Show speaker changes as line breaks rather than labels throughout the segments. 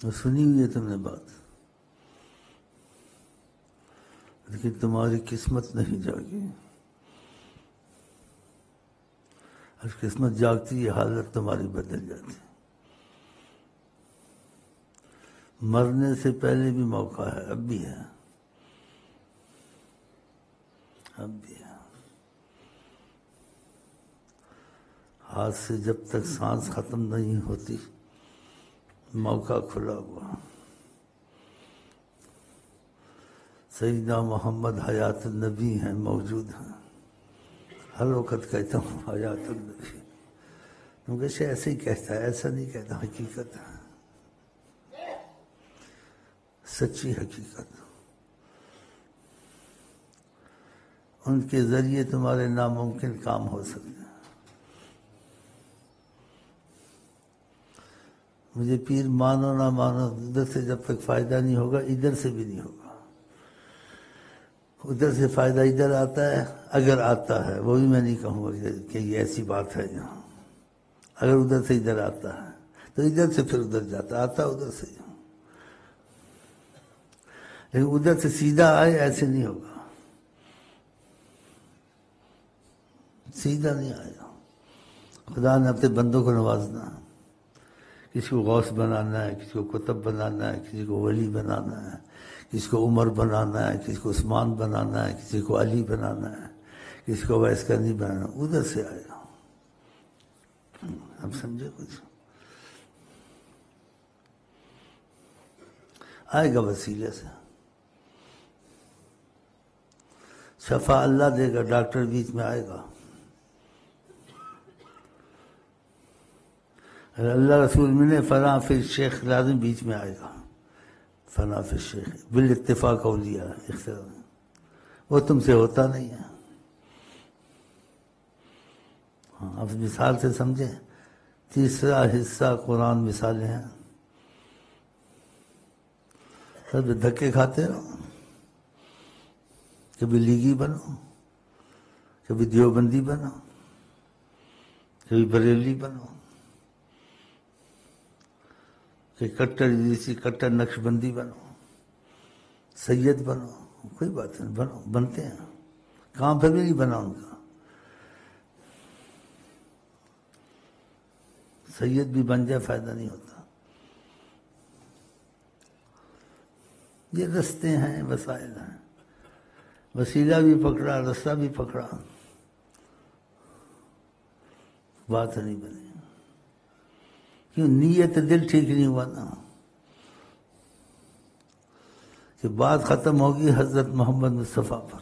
اور سنی ہوئی ہے تم نے بات، لیکن تمہاری قسمت نہیں جاگی. اور قسمت جاگتی ہے حالت تمہاری بدل جاتی. مرنے سے پہلے بھی موقع ہے، اب بھی ہے، اب بھی ہے. ہاتھ سے جب تک سانس ختم نہیں ہوتی موقع کھلا ہوا. سیدنا محمد حیات النبی ہیں، موجود ہیں. ہر وقت کہتا ہوں حیات النبی. تم کیسے ایسے ہی کہتا ہے، ایسا نہیں کہتا، حقیقت ہے، سچی حقیقت. ان کے ذریعے تمہارے ناممکن کام ہو سکتے ہیں. مجھے پیر مانو نہ مانو، ادھر سے جب تک فائدہ نہیں ہوگا ادھر سے بھی نہیں ہوگا. ادھر سے فائدہ ادھر آتا ہے، اگر آتا ہے، وہ بھی میں نہیں کہوں گا کہ یہ ایسی بات ہے یہاں. اگر ادھر سے ادھر آتا ہے تو ادھر سے پھر ادھر جاتا، آتا ادھر سے. لیکن ادھر سے سیدھا آئے ایسے نہیں ہوگا، سیدھا نہیں آئے گا. خدا نے اپنے بندوں کو نوازنا ہے. کسی کو غوث بنانا ہے، کسی کو قطب بنانا ہے، کسی کو ولی بنانا ہے، کسی کو عمر بنانا ہے، کسی کو عثمان بنانا ہے، کسی کو علی بنانا ہے، کسی کو ویس کرنی بنانا ہے. ادھر سے آئے گا. اب سمجھے کچھ؟ آئے گا وسیلے سے. شفا اللہ دے گا، ڈاکٹر بیچ میں آئے گا. اگر اللہ رسول ملے فلاں پھر شیخ لازم بیچ میں آئے گا. فلاں پھر شیخ بالاتفاق اولیاء اختیار، وہ تم سے ہوتا نہیں ہے. ہاں اب مثال سے سمجھیں. تیسرا حصہ قرآن مثالیں ہیں. سب دھکے کھاتے رہو. کبھی لیگی بنو، کبھی دیوبندی بنو، کبھی بریلی بنو، کہ کٹر جیسی کٹر نقش بندی بنو، سید بنو. کوئی بات نہیں، بنو، بنتے ہیں. کام پھر بھی نہیں بنا ان کا. سید بھی بن جائے فائدہ نہیں ہوتا. یہ رستے ہیں، وسائل ہیں. وسیلہ بھی پکڑا، رستہ بھی پکڑا، بات نہیں بنی. کیوں؟ نیت دل ٹھیک نہیں ہوا نا. کہ بات ختم ہوگی حضرت محمد مصطفیٰ پر،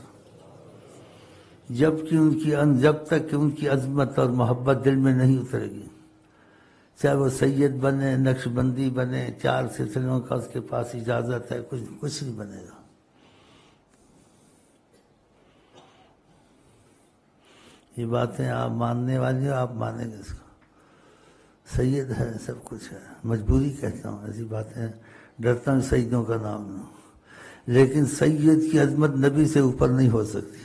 جب تک کہ ان کی عظمت اور محبت دل میں نہیں اترے گی. چاہے وہ سید بنے، نقش بندی بنے، 4 سلسلوں کا اس کے پاس اجازت ہے، کچھ نہیں بنے گا. یہ باتیں آپ ماننے والی ہو، آپ مانیں گے اس کو. سید ہے، سب کچھ ہے. مجبوری کہتا ہوں، ایسی باتیں ڈرتا ہوں سیدوں کا نام نہ. لیکن سید کی عظمت نبی سے اوپر نہیں ہو سکتی.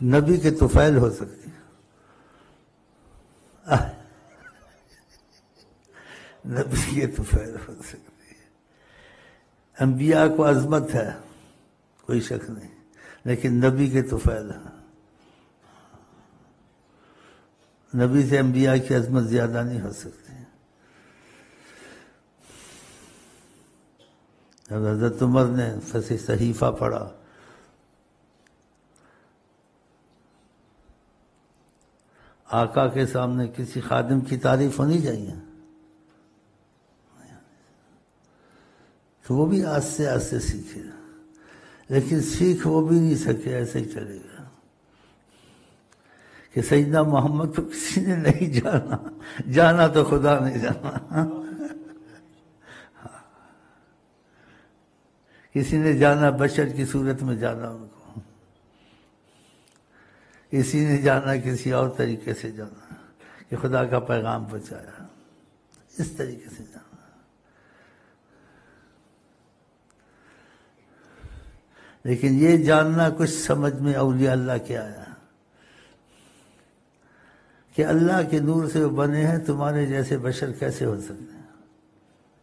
نبی کے طفیل ہو سکتی. نبی کے طفیل ہو سکتی. انبیاء کو عظمت ہے، کوئی شک نہیں، لیکن نبی کے طفیل ہے. نبی سے انبیاء کی عظمت زیادہ نہیں ہو سکتی. اب حضرت عمر نے صحیفہ پڑھا، آقا کے سامنے کسی خادم کی تعریف ہونی چاہیے، تو وہ بھی آہستہ آہستہ سیکھے. لیکن سیکھ وہ بھی نہیں سکے، ایسے ہی چلے گا. کہ سیدنا محمد کو کسی نے نہیں جانا، جانا تو خدا نے جانا. کسی نے جانا بشر کی صورت میں جانا ان کو، کسی نے جانا کسی اور طریقے سے جانا کہ خدا کا پیغام پہنچایا، اس طریقے سے جانا. لیکن یہ جاننا کچھ سمجھ میں اولیاء اللہ کے آیا کہ اللہ کے نور سے وہ بنے ہیں، تمہارے جیسے بشر کیسے ہو سکتے ہیں.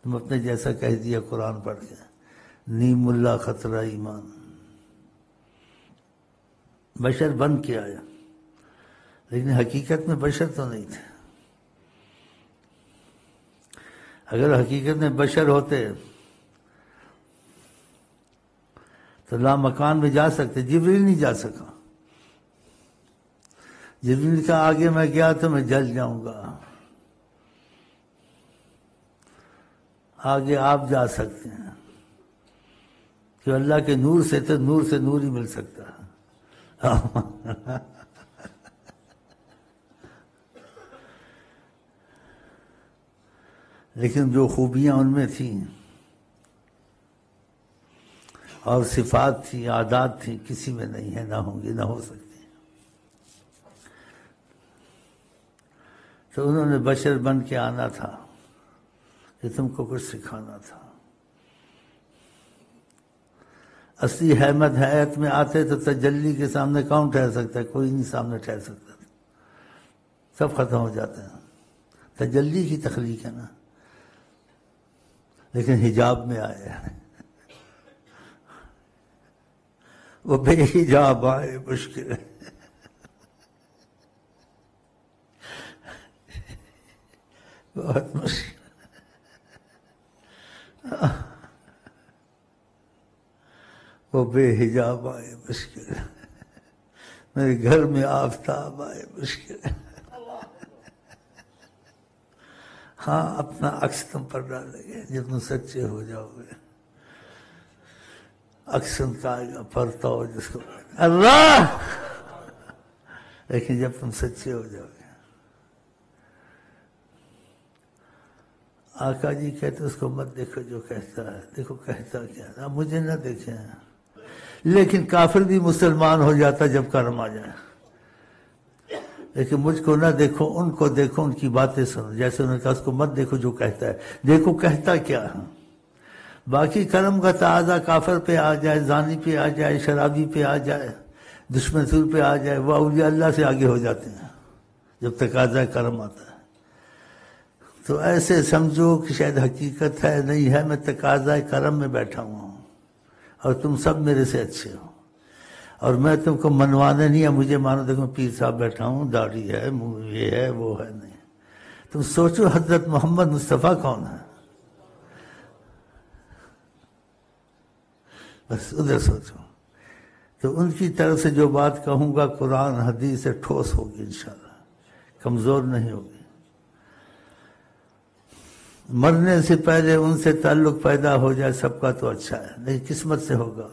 تم اپنے جیسا کہہ دیا قرآن پڑھ کے، نیم اللہ خطرہ ایمان، بشر بن کے آیا لیکن حقیقت میں بشر تو نہیں تھے۔ اگر حقیقت میں بشر ہوتے تو لامکان میں جا سکتے، جبریل نہیں جا سکا۔ جبریل کا آگے میں گیا تو میں جل جاؤں گا، آگے آپ جا سکتے ہیں کہ اللہ کے نور سے تو نور سے نور ہی مل سکتا ہے۔ لیکن جو خوبیاں ان میں تھیں اور صفات تھی، عادات تھی، کسی میں نہیں ہے، نہ ہوں گی، نہ ہو سکتی۔ تو انہوں نے بشر بن کے آنا تھا کہ تم کو کچھ سکھانا تھا۔ اصلی حیمت حیات میں آتے تو تجلی کے سامنے کون ٹھہر سکتا ہے؟ کوئی نہیں سامنے ٹھہر سکتا، سب ختم ہو جاتے ہیں۔ تجلی کی تخلیق ہے نا، لیکن حجاب میں آئے ہیں، وہ بے حجاب آئے، مشکل ہے، بہت مشکل، وہ بے حجاب آئے، مشکل ہے، میرے گھر میں آفتاب آئے، مشکل ہے۔ ہاں اپنا عکس تم پر ڈالیں گے جب تم سچے ہو جاؤ گے، عکس ان کا آئے گا، پرتاؤ جس کو اللہ، لیکن جب تم سچے ہو جاؤ گے۔ آقا جی کہتے اس کو مت دیکھو جو کہتا ہے، دیکھو کہتا کیا ہے، آپ مجھے نہ دیکھیں، لیکن کافر بھی مسلمان ہو جاتا جب کرم آ جائے، لیکن مجھ کو نہ دیکھو، ان کو دیکھو، ان کی باتیں سنو، جیسے انہوں نے کہا اس کو مت دیکھو جو کہتا ہے، دیکھو کہتا کیا ہے۔ باقی کرم کا تقاضا کافر پہ آ جائے، زانی پہ آ جائے، شرابی پہ آ جائے، دشمن سور پہ آ جائے، وہ اولیاء اللہ سے آگے ہو جاتے ہیں جب تقاضا کرم آتا ہے۔ تو ایسے سمجھو کہ شاید حقیقت ہے نہیں ہے، میں تقاضا کرم میں بیٹھا ہوا ہوں اور تم سب میرے سے اچھے ہو، اور میں تم کو منوانے نہیں ہے، مجھے مانو دیکھو پیر صاحب بیٹھا ہوں، داڑھی ہے، یہ ہے، وہ ہے، نہیں۔ تم سوچو حضرت محمد مصطفیٰ کون ہے، بس ادھر سوچو۔ تو ان کی طرف سے جو بات کہوں گا قرآن حدیث سے ٹھوس ہوگی انشاءاللہ، کمزور نہیں ہوگی۔ مرنے سے پہلے ان سے تعلق پیدا ہو جائے سب کا تو اچھا ہے، لیکن قسمت سے ہوگا۔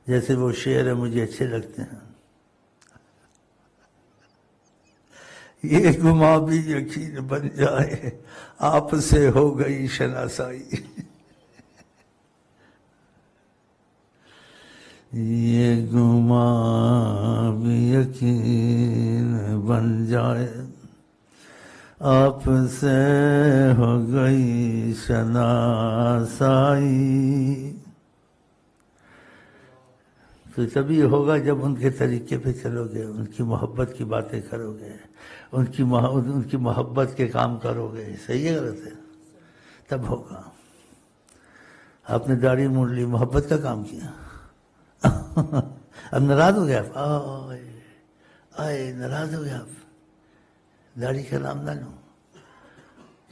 جیسے وہ شعر مجھے اچھے لگتے ہیں، یہ گما بھی یقین بن جائے آپ سے ہو گئی شناسائی، یہ گما بھی یقین بن جائے آپ سے ہو گئی شناسائی۔ تو تبھی ہوگا جب ان کے طریقے پہ چلو گے، ان کی محبت کی باتیں کرو گے، ان کی محبت کے کام کرو گے، صحیح ہے غلط ہے، تب ہوگا۔ آپ نے داڑھی موڑ لی، محبت کا کام کیا، اب ناراض ہو گیا آپ، آئے ناراض ہو گیا آپ، داڑھی کا نام نہ لوں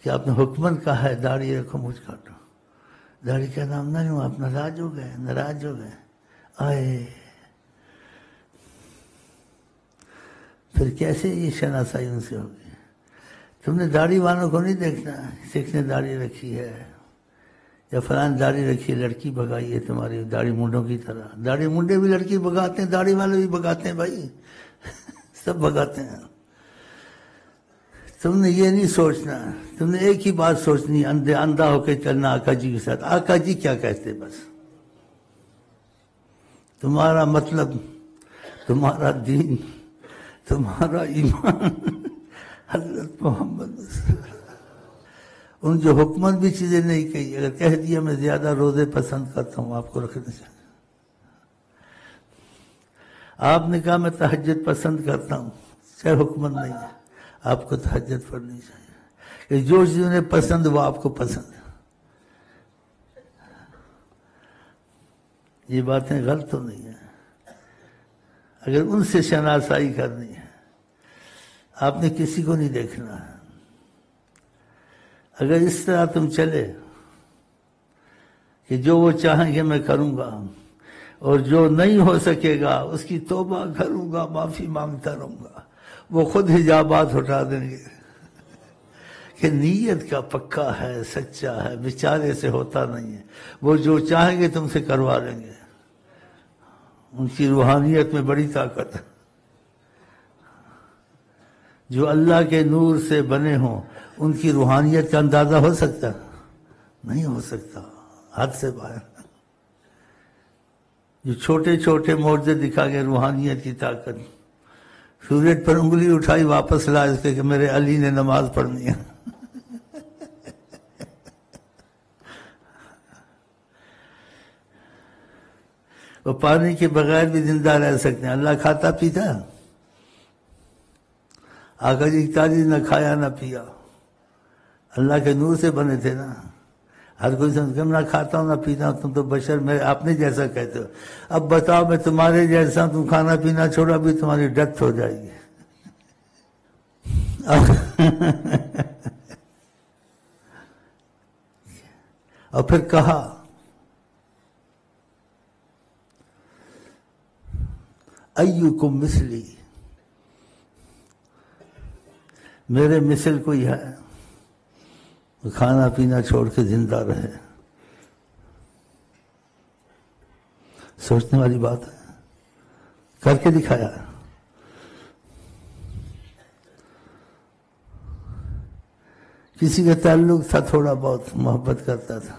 کہ آپ نے حکمن کہا ہے داڑھی رکھو مجھ کاٹو، داڑھی کا نام نہ لوں، آپ ناراض ہو گئے، ناراض ہو گئے، آئے۔ پھر کیسے یہ شناسائی ان سے ہوگی؟ تم نے داڑھی والوں کو نہیں دیکھنا، سکھ نے داڑھی رکھی ہے یا فلان داڑھی رکھی ہے، لڑکی بھگائی ہے تمہاری داڑھی منڈوں کی طرح، داڑھی منڈے بھی لڑکی بھگاتے ہیں، داڑھی والے بھی بھگاتے ہیں بھائی، سب بھگاتے ہیں۔ تم نے یہ نہیں سوچنا، تم نے ایک ہی بات سوچنی، اندھا ہو کے چلنا آقا جی کے ساتھ، آقا جی کیا کہتے بس، تمہارا مطلب، تمہارا دین، تمہارا ایمان حضرت محمد ان جو حکمت بھی چیزیں نہیں کہی، اگر کہہ دیا میں زیادہ روزے پسند کرتا ہوں آپ کو رکھنا چاہیے، آپ نے کہا میں تہجد پسند کرتا ہوں، چاہے حکمت نہیں ہے، آپ کو تہجد پڑھنی چاہیے، کہ جو چیز انہیں پسند وہ آپ کو پسند ہے. یہ باتیں غلط تو نہیں ہیں. اگر ان سے شناسائی کرنی ہے آپ نے کسی کو نہیں دیکھنا ہے. اگر اس طرح تم چلے کہ جو وہ چاہیں گے میں کروں گا اور جو نہیں ہو سکے گا اس کی توبہ کروں گا، معافی مانگتا رہوں گا، وہ خود حجابات اٹھا دیں گے کہ نیت کا پکا ہے، سچا ہے، بیچارے سے ہوتا نہیں ہے. وہ جو چاہیں گے تم سے کروا لیں گے. ان کی روحانیت میں بڑی طاقت ہے. جو اللہ کے نور سے بنے ہوں ان کی روحانیت کا اندازہ ہو سکتا نہیں ہو سکتا، حد سے باہر. جو چھوٹے چھوٹے معجزے دکھا گئے روحانیت کی طاقت، سورج پر انگلی اٹھائی واپس لا اس کے کہ میرے علی نے نماز پڑھنی ہے. وہ پانی کے بغیر بھی زندہ رہ سکتے ہیں. اللہ کھاتا پیتا، آقا جی تاجی نہ کھایا نہ پیا، اللہ کے نور سے بنے تھے نا. ہر کوئی سمجھ نہ کھاتا ہوں نہ پیتا ہوں، تم تو بشر میرے اپنے جیسا کہتے ہو. اب بتاؤ میں تمہارے جیسا، تم کھانا پینا چھوڑا بھی تمہاری ڈیتھ ہو جائے گی. اور پھر کہا ایکم مثلی، میرے مثل کوئی ہے کھانا پینا چھوڑ کے زندہ رہے. سوچنے والی بات ہے، کر کے دکھایا. کسی کا تعلق تھا تھوڑا بہت، محبت کرتا تھا.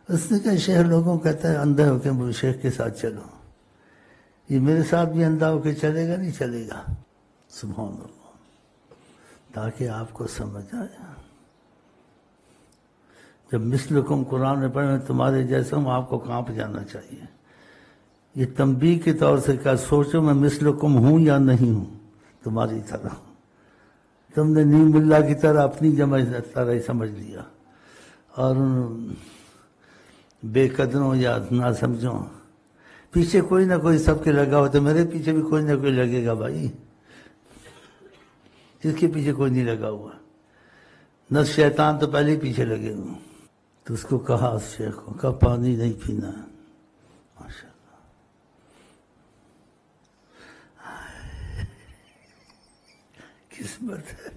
اس نے کہا شیخ لوگوں کہتا ہے اندھا ہو کے شیخ کے ساتھ چلو. یہ میرے ساتھ بھی اندھا ہو کے چلے گا نہیں چلے گا. سبحان اللہ. تاکہ آپ کو سمجھ آئے. جب مثلکم قرآن میں پڑھیں تمہارے جیسا ہوں، آپ کو کانپ جانا چاہیے. یہ تنبیہ کے طور سے کیا سوچو میں مثلکم ہوں یا نہیں ہوں تمہاری طرح. تم نے نیم اللہ کی طرح اپنی جمع طرح ہی سمجھ لیا، اور بے قدروں یا نہ سمجھوں پیچھے کوئی نہ کوئی سب کے لگا ہو، تو میرے پیچھے بھی کوئی نہ کوئی لگے گا بھائی. جس کے پیچھے کوئی نہیں لگا ہوا، نہ شیطان تو پہلے ہی پیچھے لگے ہوئے. تو اس کو کہا، اس شیخ کو کہا پانی نہیں پینا ہے. ماشاء اللہ. قسمت ہے،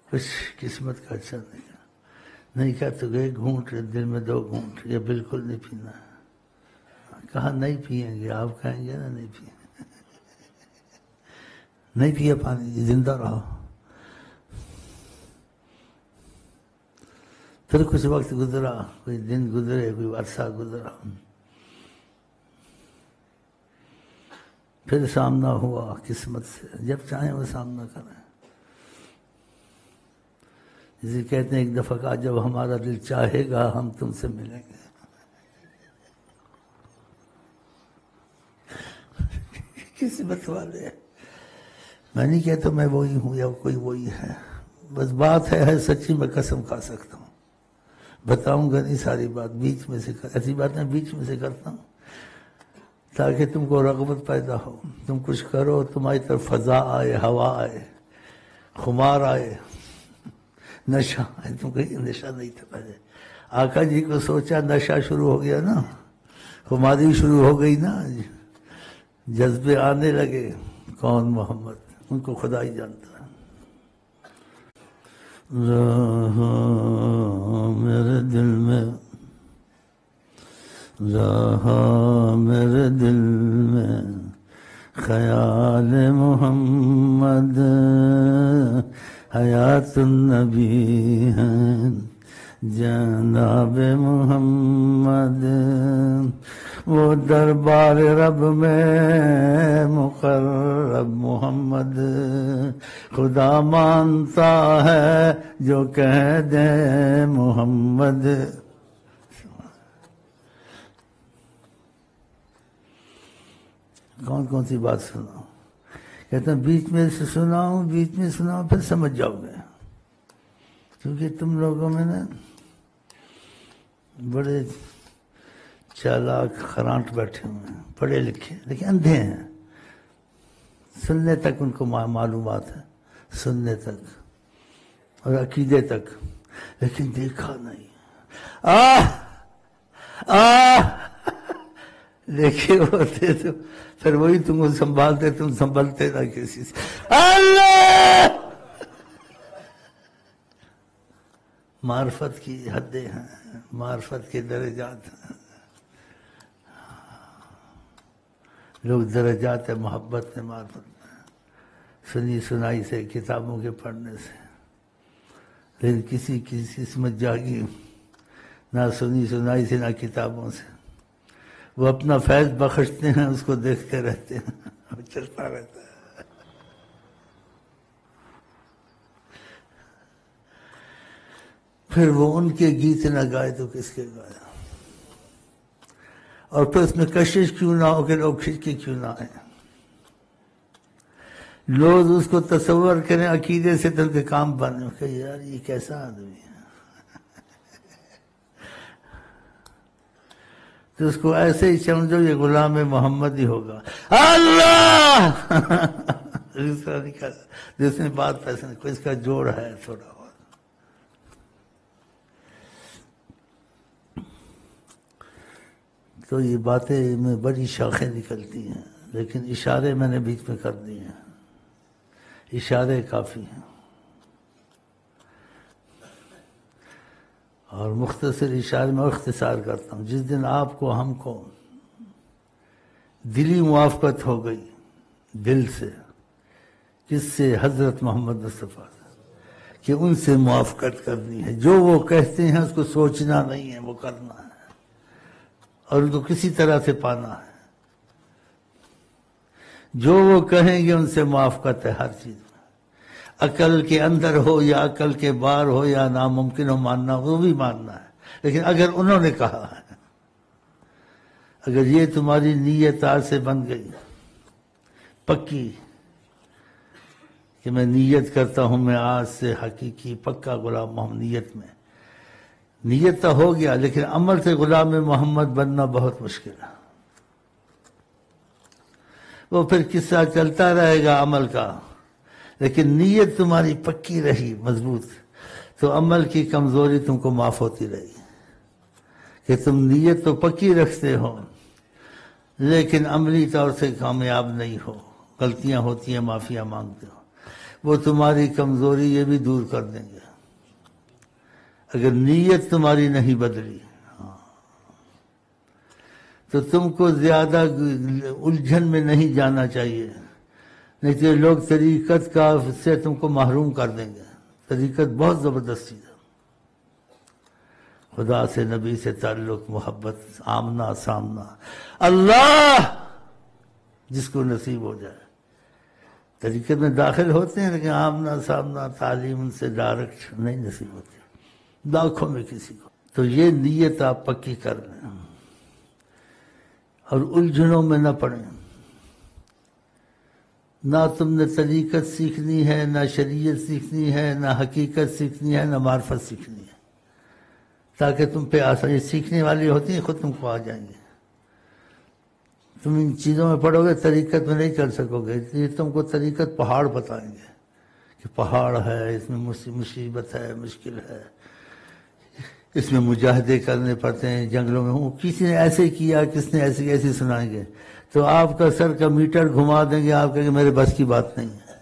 کچھ قسمت کا اچھا نہیں کہا تو ایک گھونٹ دل میں 2 گھونٹ، یہ بالکل نہیں پینا ہے. کہا نہیں پئیں گے. آپ کہیں گے نا نہیں پئیں، نہیں پیا پانی، زندہ رہو. پھر کچھ وقت گزرا، کوئی دن گزرے، کوئی عرصہ گزرا، پھر سامنا ہوا قسمت سے. جب چاہیں وہ سامنا کریں. جسے کہتے ہیں ایک دفعہ کہا جب ہمارا دل چاہے گا ہم تم سے ملیں گے. قسمت والے. میں نہیں کہتا میں وہی ہوں یا کوئی وہی ہے، بس بات ہے سچی. میں قسم کھا سکتا ہوں، بتاؤں گا نہیں ساری بات. بیچ میں سے ایسی بات میں بیچ میں سے کرتا ہوں تاکہ تم کو رغبت پیدا ہو. تم کچھ کرو، تمہاری طرف فضا آئے، ہوا آئے، خمار آئے، نشہ آئے. تم کہیں نشہ نہیں تھا پہلے. آقا جی کو سوچا نشہ شروع ہو گیا نا، خماری شروع ہو گئی نا، جذبے آنے لگے. کون؟ محمد. ان کو خدا ہی جانتا ہے. رہا میرے دل میں، رہا میرے دل میں خیال محمد. حیات النبی ہے جناب محمد. وہ دربار رب میں مقرب محمد. خدا مانتا ہے جو کہہ دے محمد. کون سی بات سناؤں؟ کہتے ہیں بیچ میں سے سناؤں، بیچ میں سناؤں، پھر سمجھ جاؤ گے. کیونکہ تم لوگوں میں نا بڑے چالاک خرانٹ بیٹھے ہوئے ہیں، پڑھے لکھے لیکن اندھے ہیں. سننے تک ان کو معلومات ہے، سننے تک اور عقیدے تک، لیکن دیکھا نہیں. دیکھے ہوتے تو پھر وہی تم کو سنبھالتے، تم سنبھلتے نہ کسی سے. اللہ معرفت کی حدیں ہیں، معرفت کے درجات ہیں. لوگ درجات محبت میں، معرفت میں، سنی سنائی سے، کتابوں کے پڑھنے سے. لیکن کسی کی قسمت جاگی نہ سنی سنائی سے نہ کتابوں سے. وہ اپنا فیض بخشتے ہیں، اس کو دیکھتے رہتے ہیں، وہ چلتا رہتا ہے. پھر وہ ان کے گیت نہ گائے تو کس کے گایا؟ اور پھر اس میں کشش کیوں نہ ہو کہ لوگ کھچ کے کیوں نہ آئیں؟ لوگ اس کو تصور کریں عقیدے سے تو کے کام بنے کہ یار یہ کیسا آدمی ہے. تو اس کو ایسے ہی سمجھو یہ غلام محمد ہی ہوگا. اللہ جس میں بات پیسے کوئی اس کا جوڑ ہے تھوڑا بہت. تو یہ باتیں میں بڑی شاخیں نکلتی ہیں، لیکن اشارے میں نے بیچ میں کر دی ہیں. اشارے کافی ہیں. اور مختصر اشارے میں اختصار کرتا ہوں. جس دن آپ کو ہم کو دلی موافقت ہو گئی دل سے، کس سے؟ حضرت محمد مصطفیٰ سے، کہ ان سے موافقت کرنی ہے. جو وہ کہتے ہیں اس کو سوچنا نہیں ہے، وہ کرنا ہے اور ان کو کسی طرح سے پانا ہے. جو وہ کہیں گے ان سے موافقت ہے ہر چیز میں. عقل کے اندر ہو یا عقل کے باہر ہو یا ناممکن ہو ماننا، وہ بھی ماننا ہے. لیکن اگر انہوں نے کہا ہے، اگر یہ تمہاری نیت آج سے بن گئی پکی کہ میں نیت کرتا ہوں میں آج سے حقیقی پکا غلام محمد، نیت تو ہو گیا، لیکن عمل سے غلام محمد بننا بہت مشکل ہے. وہ پھر قصہ چلتا رہے گا عمل کا، لیکن نیت تمہاری پکی رہی مضبوط، تو عمل کی کمزوری تم کو معاف ہوتی رہی. کہ تم نیت تو پکی رکھتے ہو لیکن عملی طور سے کامیاب نہیں ہو، غلطیاں ہوتی ہیں، معافیاں مانگتے ہو، وہ تمہاری کمزوری یہ بھی دور کر دیں گے اگر نیت تمہاری نہیں بدلی. تو تم کو زیادہ الجھن میں نہیں جانا چاہیے، نہیں تو لوگ طریقت کا سے تم کو محروم کر دیں گے. طریقت بہت زبردست چیز ہے. خدا سے، نبی سے تعلق، محبت، آمنا سامنا، اللہ جس کو نصیب ہو جائے. طریقت میں داخل ہوتے ہیں لیکن آمنا سامنا تعلیم ان سے ڈائریکٹ نہیں نصیب ہوتی، لاکھوں میں کسی کو. تو یہ نیت آپ پکی کر لیں اور الجھنوں میں نہ پڑیں. نہ تم نے طریقت سیکھنی ہے، نہ شریعت سیکھنی ہے، نہ حقیقت سیکھنی ہے، نہ معرفت سیکھنی ہے، تاکہ تم پہ آسانی. سیکھنے والی ہوتی ہیں خود تم کو آ جائیں گے. تم ان چیزوں میں پڑھو گے طریقت میں نہیں چل سکو گے. یہ تم کو طریقت پہاڑ بتائیں گے کہ پہاڑ ہے، اس میں مصیبت ہے، مشکل ہے، اس میں مجاہدے کرنے پڑتے ہیں جنگلوں میں. کسی نے ایسے کیا، کس نے ایسی سنائیں گے تو آپ کا سر کا میٹر گھما دیں گے. آپ کہیں گے میرے بس کی بات نہیں ہے.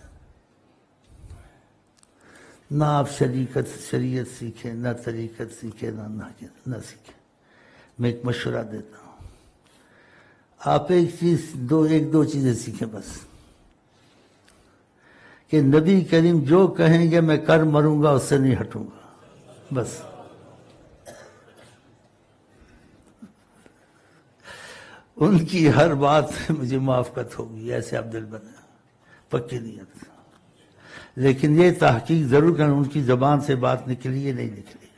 نہ آپ شریعت سیکھیں، نہ طریقت سیکھیں، نہ سیکھیں. میں ایک مشورہ دیتا ہوں، آپ ایک دو چیزیں سیکھیں بس، کہ نبی کریم جو کہیں گے میں کر مروں گا، اس سے نہیں ہٹوں گا بس. ان کی ہر بات مجھے موافقت ہوگی، ایسے آپ دل بنے، پکی نیت. لیکن یہ تحقیق ضرور کریں ان کی زبان سے بات نکلی ہے نہیں نکلی.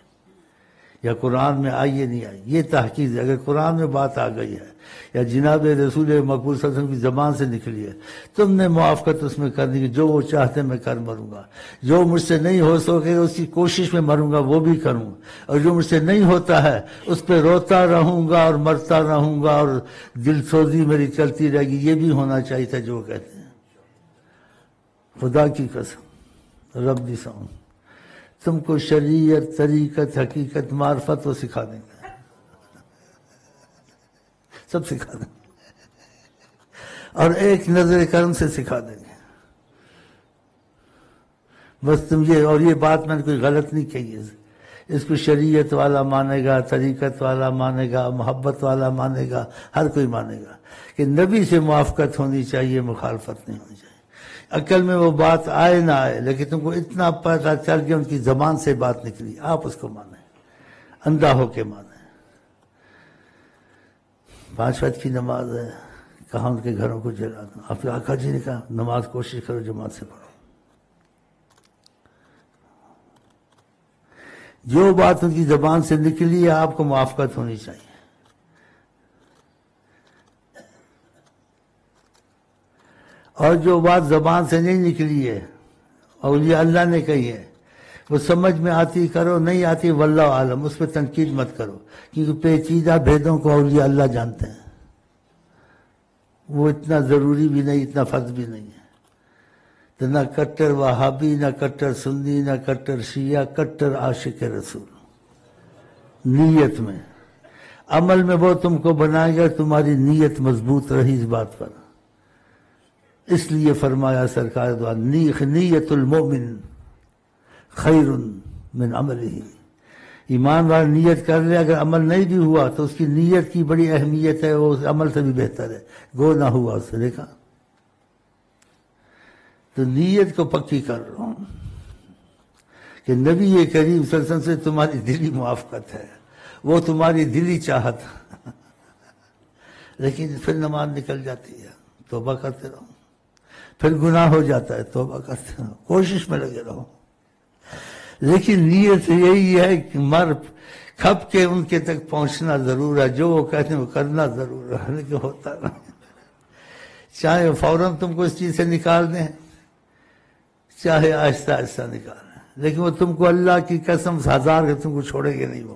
یا قرآن میں آئی یا نہیں آئی، یہ تحقیق ہے۔ اگر قرآن میں بات آ گئی ہے یا جناب رسول مقبول صلی اللہ علیہ وسلم کی زبان سے نکلی ہے، تم نے موافقت اس میں کرنی کہ جو وہ چاہتے میں کر مروں گا، جو مجھ سے نہیں ہو سکے اس کی کوشش میں مروں گا وہ بھی کروں، اور جو مجھ سے نہیں ہوتا ہے اس پہ روتا رہوں گا اور مرتا رہوں گا اور دل سوزی میری چلتی رہے گی۔ یہ بھی ہونا چاہیے تھا جو کہتے ہیں۔ خدا کی قسم، رب دی سوں، تم کو شریعت، طریقت، حقیقت، معرفت وہ سکھا دیں گے، سب سکھا دیں گے، اور ایک نظر کرم سے سکھا دیں گے۔ بس تم یہ، اور یہ بات میں نے کوئی غلط نہیں کہی ہے، اس کو شریعت والا مانے گا، طریقت والا مانے گا، محبت والا مانے گا، ہر کوئی مانے گا کہ نبی سے موافقت ہونی چاہیے، مخالفت نہیں ہونی چاہیے۔ عقل میں وہ بات آئے نہ آئے، لیکن تم کو اتنا پتہ چل گیا ان کی زبان سے بات نکلی، آپ اس کو مانیں، اندھا ہو کے مانیں۔ 5 وقت کی نماز ہے، کہاں ان کے گھروں کو جلا دوں، آپ کے آقا جی نے کہا نماز کوشش کرو جماعت سے پڑھو۔ جو بات ان کی زبان سے نکلی ہے آپ کو موافقت ہونی چاہیے۔ اور جو بات زبان سے نہیں نکلی ہے، اولیاء اللہ نے کہی ہے، وہ سمجھ میں آتی کرو، نہیں آتی واللہ عالم، اس پہ تنقید مت کرو، کیونکہ پیچیدہ بھیدوں کو اولیاء اللہ جانتے ہیں، وہ اتنا ضروری بھی نہیں، اتنا فرض بھی نہیں ہے۔ تو نہ کٹر وہابی، نہ کٹر سنی، نہ کٹر شیعہ، کٹر عاشق رسول۔ نیت میں، عمل میں وہ تم کو بنائے گا، تمہاری نیت مضبوط رہی اس بات پر۔ اس لیے فرمایا سرکار دعا، نیت المومن خیر من عملہ، ایمان والا نیت کر لے، اگر عمل نہیں بھی ہوا تو اس کی نیت کی بڑی اہمیت ہے، وہ اس عمل سے بھی بہتر ہے، گو نہ ہوا اس سے، دیکھا۔ تو نیت کو پکی کر رہا ہوں کہ نبی کریم صلی اللہ علیہ وسلم سے تمہاری دلی موافقت ہے، وہ تمہاری دلی چاہت، لیکن پھر نماز نکل جاتی ہے، توبہ کرتے رہو، پھر گناہ ہو جاتا ہے، توبہ کرتے رہو، کوشش میں لگے رہو، لیکن نیت یہی ہے کہ مر کھپ کے ان کے تک پہنچنا ضرور ہے، جو وہ کہتے ہیں وہ کرنا ضرور ہے، لیکن ہوتا نہ، چاہے فوراً تم کو اس چیز سے نکال دیں، چاہے آہستہ آہستہ نکالیں، لیکن وہ تم کو اللہ کی قسم 1000 کے تم کو چھوڑیں گے نہیں، وہ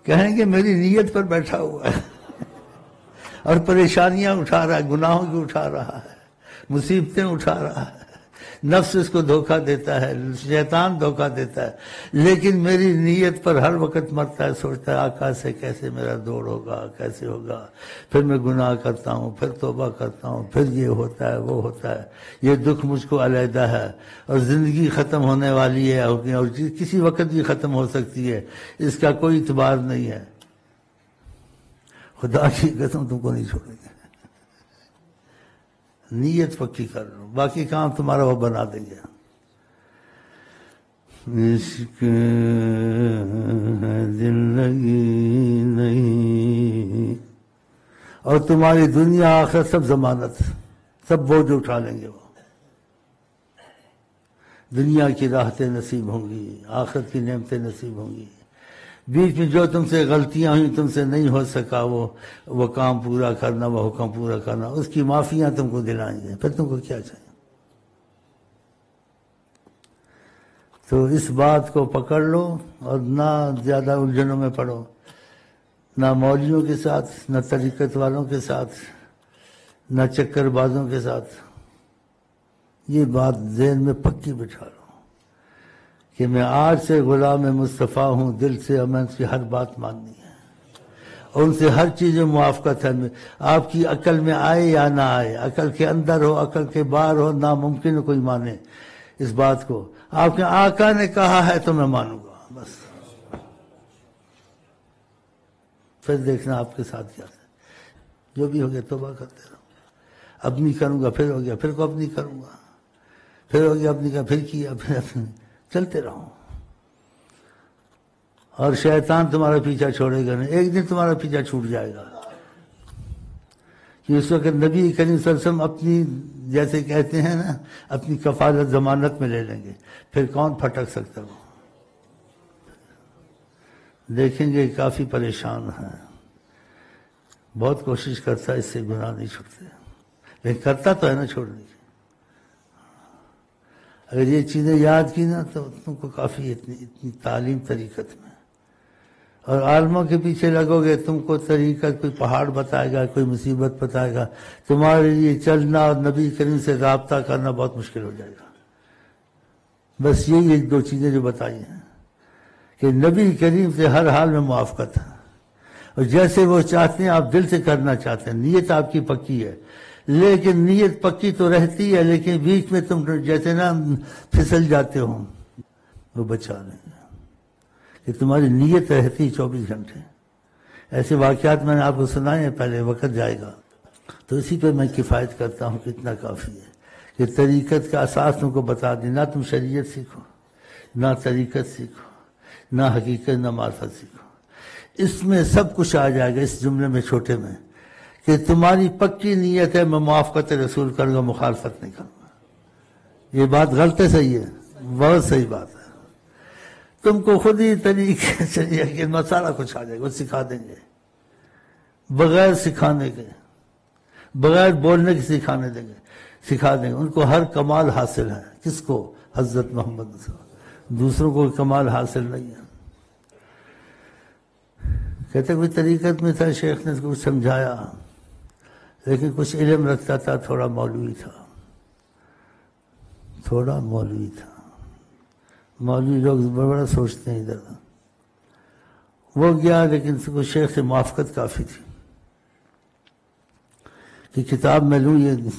کہیں گے میری نیت پر بیٹھا ہوا ہے اور پریشانیاں اٹھا رہا ہے، گناہوں کی اٹھا رہا ہے، مصیبتیں اٹھا رہا ہے، نفس اس کو دھوکہ دیتا ہے، شیطان دھوکہ دیتا ہے، لیکن میری نیت پر ہر وقت مرتا ہے، سوچتا ہے آقا سے کیسے میرا دوڑ ہوگا، کیسے ہوگا، پھر میں گناہ کرتا ہوں، پھر توبہ کرتا ہوں، پھر یہ ہوتا ہے وہ ہوتا ہے، یہ دکھ مجھ کو علیحدہ ہے، اور زندگی ختم ہونے والی ہے، اور کسی وقت بھی ختم ہو سکتی ہے، اس کا کوئی اعتبار نہیں ہے، خدا کی قسم تم کو نہیں چھوڑیں گے۔ نیت پکی کر لو، باقی کام تمہارا وہ بنا دیں گے۔ عشق دل لگی نہیں، اور تمہاری دنیا آخرت سب ضمانت، سب بوجھ اٹھا لیں گے، وہ دنیا کی راحتیں نصیب ہوں گی، آخرت کی نعمتیں نصیب ہوں گی، بیچ میں جو تم سے غلطیاں ہوئیں، تم سے نہیں ہو سکا وہ کام پورا کرنا، وہ حکم پورا کرنا، اس کی معافیاں تم کو دلائیں گے، پھر تم کو کیا چاہیے؟ تو اس بات کو پکڑ لو اور نہ زیادہ الجھنوں میں پڑو، نہ مولویوں کے ساتھ، نہ طریقت والوں کے ساتھ، نہ چکر بازوں کے ساتھ، یہ بات ذہن میں پکی بٹھا لو کہ میں آج سے غلام مصطفیٰ ہوں، دل سے میں ان کی ہر بات ماننی ہے، اور ان سے ہر چیز میں موافقت ہے، آپ کی عقل میں آئے یا نہ آئے، عقل کے اندر ہو، عقل کے باہر ہو، ناممکن کوئی مانے اس بات کو، آپ کے آقا نے کہا ہے تو میں مانوں گا، بس پھر دیکھنا آپ کے ساتھ کیا ہے، جو بھی ہو گیا توبہ کرتے رہو، اب نہیں کروں گا، پھر ہو گیا، پھر کو اب نہیں کروں گا، پھر ہو گیا اب نہیں کیا، پھر کیا، پھر چلتے رہو، اور شیطان تمہارا پیچھا چھوڑے گا نہیں، ایک دن تمہارا پیچھا چھوٹ جائے گا، کہ اس وقت نبی کریم صلی اللہ علیہ وسلم اپنی، جیسے کہتے ہیں نا، اپنی کفالت ضمانت میں لے لیں گے، پھر کون پھٹک سکتا وہ، دیکھیں گے کافی پریشان ہیں، بہت کوشش کرتا ہے اس سے گناہ نہیں چھوڑتے، لیکن کرتا تو ہے نا چھوڑنے کی۔ اگر یہ چیزیں یاد کی نا تو تم کو کافی اتنی تعلیم طریقت میں، اور عالموں کے پیچھے لگو گے، تم کو طریقت کوئی پہاڑ بتائے گا، کوئی مصیبت بتائے گا، تمہارے لیے چلنا اور نبی کریم سے رابطہ کرنا بہت مشکل ہو جائے گا۔ بس یہی ایک دو چیزیں جو بتائی ہیں کہ نبی کریم سے ہر حال میں موافقت ہے، اور جیسے وہ چاہتے ہیں آپ دل سے کرنا چاہتے ہیں، نیت آپ کی پکی ہے، لیکن نیت پکی تو رہتی ہے، لیکن بیچ میں تم جیسے نا پھسل جاتے ہو، وہ بچا لیں گے کہ تمہاری نیت رہتی 24 گھنٹے۔ ایسے واقعات میں نے آپ کو سنائے ہیں، پہلے وقت جائے گا تو اسی پہ میں کفایت کرتا ہوں کہ اتنا کافی ہے کہ طریقت کا اساس تم کو بتا دیں، نہ تم شریعت سیکھو، نہ طریقت سیکھو، نہ حقیقت، نہ معرفت سیکھو، اس میں سب کچھ آ جائے گا اس جملے میں چھوٹے میں کہ تمہاری پکی نیت ہے میں موافقت رسول کروں گا، مخالفت نہیں کروں گا۔ یہ بات غلط ہے صحیح ہے؟ بہت صحیح بات ہے۔ تم کو خود ہی طریقے چاہیے کہ مسالہ کچھ آ جائے گا، وہ سکھا دیں گے بغیر سکھانے کے، بغیر بولنے کے سکھا دیں گے۔ ان کو ہر کمال حاصل ہے۔ کس کو؟ حضرت محمد صلی اللہ علیہ وسلم۔ دوسروں کو کمال حاصل نہیں ہے۔ کہتے کوئی طریقت میں تھا، شیخ نے اس کو سمجھایا، لیکن کچھ علم رکھتا تھا، تھوڑا مولوی تھا، تھوڑا مولوی تھا۔ مولوی لوگ بڑا سوچتے ہیں ادھر۔ وہ گیا، لیکن اس کو شیخ سے موافقت کافی تھی کہ کتاب میں لوں، یہ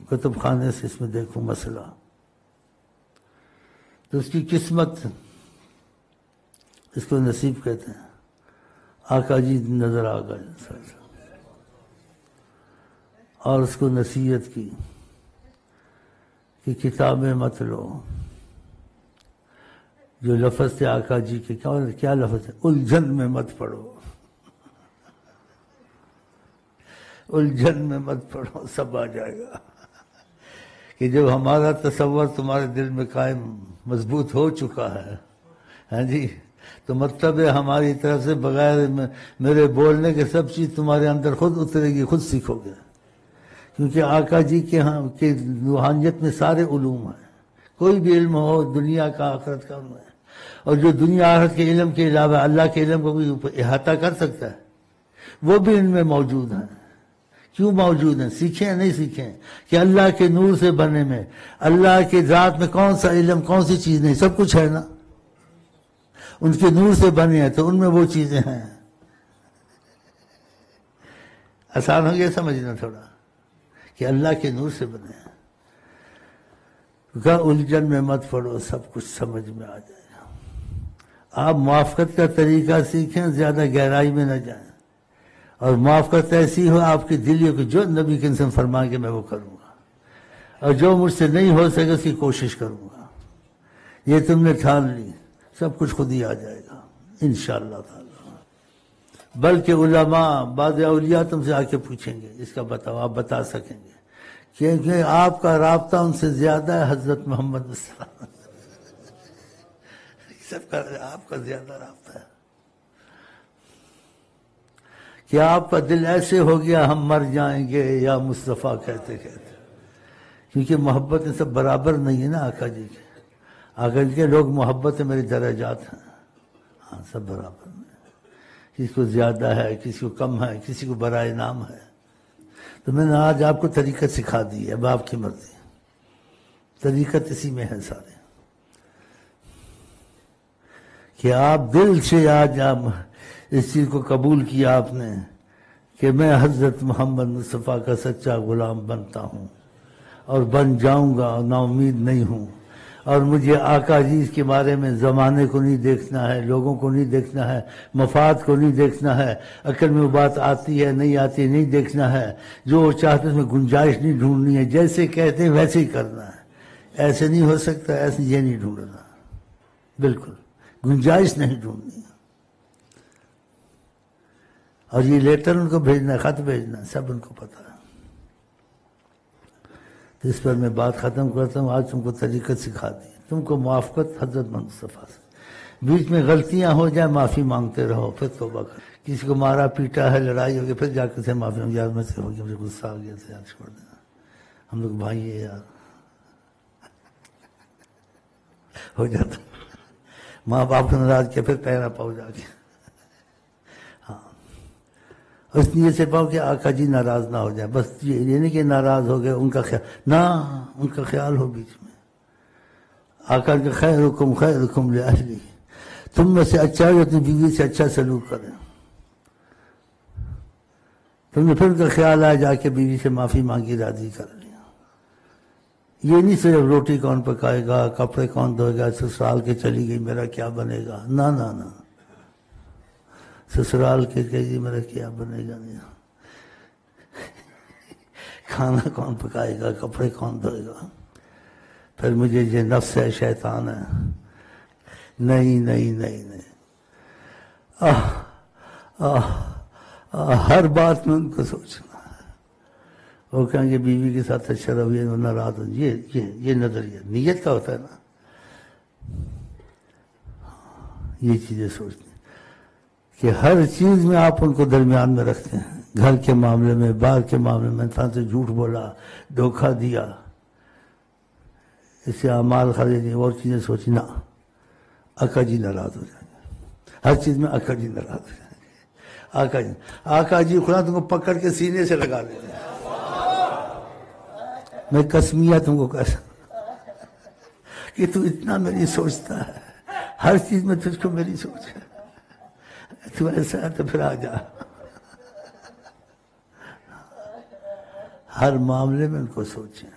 کتب خانے سے اس میں دیکھوں مسئلہ۔ تو اس کی قسمت، اس کو نصیب کہتے ہیں، آقا جی نظر آ گئے اور اس کو نصیحت کی کہ کتابیں مت لو۔ جو لفظ تھے آقا جی کے، کیا لفظ ہے؟ الجھن میں مت پڑھو، الجھن میں مت پڑھو، سب آ جائے گا۔ کہ جب ہمارا تصور تمہارے دل میں قائم مضبوط ہو چکا ہے، ہاں جی، تو مطلب ہے ہماری طرف سے بغیر میرے بولنے کے سب چیز تمہارے اندر خود اترے گی، خود سیکھو گے۔ کیونکہ آقا جی کے ہاں کی روحانیت میں سارے علوم ہیں، کوئی بھی علم ہو دنیا کا آخرت کا علم ہے، اور جو دنیا آخرت کے علم کے علاوہ اللہ کے علم کو کوئی احاطہ کر سکتا ہے، وہ بھی ان میں موجود ہیں۔ کیوں موجود ہیں؟ سیکھیں نہیں سیکھیں کہ اللہ کے نور سے بنے میں، اللہ کے ذات میں کون سا علم، کون سی چیز نہیں، سب کچھ ہے نا، ان کے نور سے بنے ہیں تو ان میں وہ چیزیں ہیں۔ آسان ہو گیا سمجھنا تھوڑا کہ اللہ کے نور سے بنے ہیں۔ کہا الجھن میں مت پڑو، سب کچھ سمجھ میں آ جائے گا۔ آپ موافقت کا طریقہ سیکھیں، زیادہ گہرائی میں نہ جائیں، اور موافقت ایسی ہو آپ کی دل کہ جو نبی کے انسان فرمائیں کہ میں وہ کروں گا، اور جو مجھ سے نہیں ہو سکے اس کی کوشش کروں گا۔ یہ تم نے ٹھان لی، سب کچھ خود ہی آ جائے گا انشاءاللہ تعالی۔ بلکہ علماء، بعض اولیاء تم سے آ کے پوچھیں گے اس کا بتاؤ، آپ بتا سکیں گے، کیونکہ آپ کا رابطہ ان سے زیادہ ہے حضرت محمد صلی اللہ علیہ وسلم۔ سب کا آپ کا زیادہ رابطہ ہے کہ آپ کا دل ایسے ہو گیا ہم مر جائیں گے یا مصطفیٰ کہتے کہتے، کیونکہ محبت ان سب برابر نہیں ہے نا آقا جی کے۔ آقا جی کے لوگ محبت میرے درجات ہیں، ہاں سب برابر نہیں، کسی کو زیادہ ہے، کسی کو کم ہے، کسی کو برائے نام ہے۔ تو میں نے آج آپ کو طریقت سکھا دی ہے، اب آپ کی مرضی، طریقت اسی میں ہے سارے، کہ آپ دل سے آج آپ اس چیز کو قبول کیا آپ نے کہ میں حضرت محمد مصطفیٰ کا سچا غلام بنتا ہوں اور بن جاؤں گا، اور نا امید نہیں ہوں، اور مجھے آقا جی کے بارے میں زمانے کو نہیں دیکھنا ہے، لوگوں کو نہیں دیکھنا ہے، مفاد کو نہیں دیکھنا ہے، عقل میں وہ بات آتی ہے نہیں آتی نہیں دیکھنا ہے، جو وہ چاہتے اس میں گنجائش نہیں ڈھونڈنی ہے، جیسے کہتے ہیں ویسے ہی کرنا ہے۔ ایسے نہیں ہو سکتا، ایسے یہ نہیں ڈھونڈنا، بالکل گنجائش نہیں ڈھونڈنی۔ اور یہ لیٹر ان کو بھیجنا، خط بھیجنا، سب ان کو پتا ہے۔ تو اس پر میں بات ختم کرتا ہوں۔ آج تم کو طریقت سکھا دی، تم کو موافقت حضرت مصطفیٰ سے، بیچ میں غلطیاں ہو جائیں معافی مانگتے رہو، پھر توبہ کرو۔ کسی کو مارا پیٹا ہے، لڑائی ہو گئی، پھر جا کے سے معافی مانگو، یار میں سے ہو گیا، مجھے غصہ آ گیا تھا، یار چھوڑ دینا، ہم لوگ بھائی ہیں یار، ہو جاتا۔ ماں باپ کو ناراض کیا، پھر پیرا پاؤ جا کے، ہاں اس نیت سے پاؤ کہ آقا جی ناراض نہ ہو جائے، بس یہ نہیں کہ ناراض ہو گئے ان کا خیال نہ، ان کا خیال ہو بیچ میں۔ آقا کا خیرکم خیرکم لأہلی، تم میں سے اچھا ہے اپنی بیوی سے اچھا سلوک کریں۔ تم نے پھر ان کا خیال آیا، جا کے بیوی سے معافی مانگی، راضی کر لیا۔ یہ نہیں صرف روٹی کون پکائے گا، کپڑے کون دھوئے گا، سسرال کے چلی گئی میرا کیا بنے گا، نہ نہ نہ، سسرال کے کہیے میرا کیا بنے گا نہیں، کھانا کون پکائے گا، کپڑے کون دھوئے گا، پھر مجھے یہ نفس ہے، شیطان ہے، نہیں نہیں نہیں نہیں، ہر بات میں ان کو سوچنا ہے۔ وہ کہیں گے بیوی کے ساتھ اچھا رویہ ناراض ہو، یہ نظریہ نیت کا ہوتا ہے نا، یہ چیزیں سوچنی کہ ہر چیز میں آپ ان کو درمیان میں رکھتے ہیں، گھر کے معاملے میں، باہر کے معاملے میں، انسان سے جھوٹ بولا، دھوکہ دیا، اس سے اعمال خریدی اور چیزیں سوچنا، آقا جی ناراض ہو جائیں گے، ہر چیز میں آقا جی ناراض ہو جائیں گے، آقا جی خدا تم کو پکڑ کے سینے سے لگا دیتے ہیں، میں قسمیہ تم کو کہتا کہ تو اتنا میری سوچتا ہے، ہر چیز میں تجھ کو میری سوچ ہے، تو ایسا ہے تو پھر آ جا، ہر معاملے میں ان کو سوچیں۔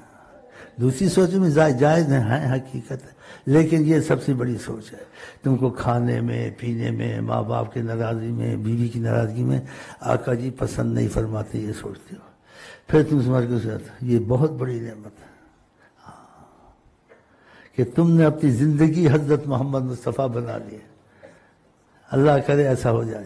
دوسری سوچ میں جائز ہیں حقیقت ہے، لیکن یہ سب سے بڑی سوچ ہے۔ تم کو کھانے میں، پینے میں، ماں باپ کی ناراضی میں، بیوی کی ناراضگی میں آقا جی پسند نہیں فرماتے، یہ سوچتے ہو، پھر تم سمجھ کے یہ بہت بڑی نعمت ہے کہ تم نے اپنی زندگی حضرت محمد مصطفیٰ بنا لی ہے۔ اللہ کرے ایسا ہو جائے۔